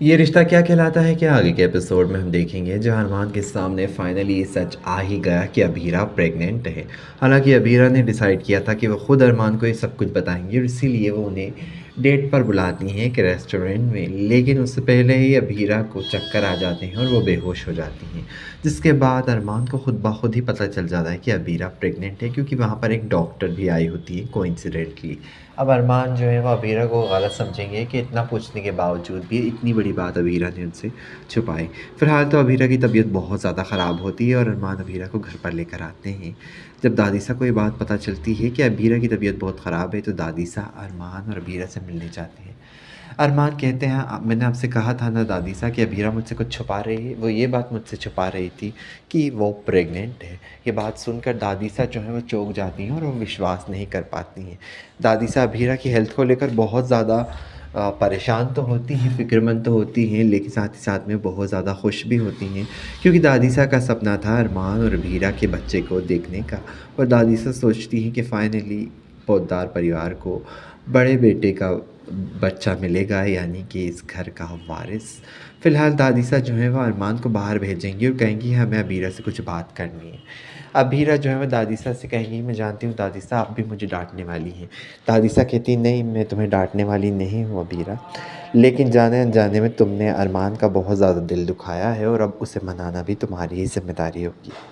ये रिश्ता क्या कहलाता है कि आगे के एपिसोड में हम देखेंगे जहाँ अरमान के सामने फाइनली ये सच आ ही गया कि अबीरा प्रेग्नेंट है। हालांकि अबीरा ने डिसाइड किया था कि वो खुद अरमान को ये सब कुछ बताएंगी और इसीलिए वो उन्हें डेट पर बुलाती हैं एक रेस्टोरेंट में, लेकिन उससे पहले ही अबीरा को चक्कर आ जाते हैं और वो बेहोश हो जाती हैं। जिसके बाद अरमान को खुद ब खुद ही पता चल जाता है कि अबीरा प्रेग्नेंट है, क्योंकि वहाँ पर एक डॉक्टर भी आई होती है कोइंसिडेंटली। अब अरमान जो है वो अबीरा को गलत समझेंगे कि इतना पूछने के बावजूद भी इतनी बड़ी बात अबीरा ने उनसे छुपाई। फ़िलहाल तो अबीरा की तबीयत बहुत ज़्यादा ख़राब होती है और अरमान अबीरा को घर पर लेकर आते हैं। जब दादीसा को ये बात पता चलती है कि अबीरा की तबीयत बहुत ख़राब है, तो दादीसा अरमान और अबीरा से मिलने जाते हैं। अरमान कहते हैं, मैंने आपसे कहा था ना दादीसा कि अबीरा मुझसे कुछ छुपा रही है। वो ये बात मुझसे छुपा रही थी कि वो प्रेग्नेंट है। ये बात सुनकर दादीसा जो है वो चौंक जाती हैं और वो विश्वास नहीं कर पाती हैं। दादीसा अबीरा की हेल्थ को लेकर बहुत ज़्यादा परेशान तो होती हैं, फ़िक्रमंद तो होती हैं, लेकिन साथ ही साथ में बहुत ज़्यादा खुश भी होती हैं, क्योंकि दादीसा का सपना था अरमान और अबीरा के बच्चे को देखने का। और दादीसा सोचती हैं कि फ़ाइनली पौद्दार परिवार को बड़े बेटे का बच्चा मिलेगा, यानी कि इस घर का वारिस। फ़िलहाल दादीसा जो है वो अरमान को बाहर भेजेंगी और कहेंगी हमें अबीरा से कुछ बात करनी है। अबीरा जो है वो दादीसा से कहेंगी, मैं जानती हूँ दादीसा आप भी मुझे डाँटने वाली हैं। दादीसा कहती नहीं, मैं तुम्हें डाँटने वाली नहीं हूँ अबीरा, लेकिन जाने-अनजाने में तुमने अरमान का बहुत ज़्यादा दिल दुखाया है और अब उसे मनाना भी तुम्हारी ही ज़िम्मेदारी होगी।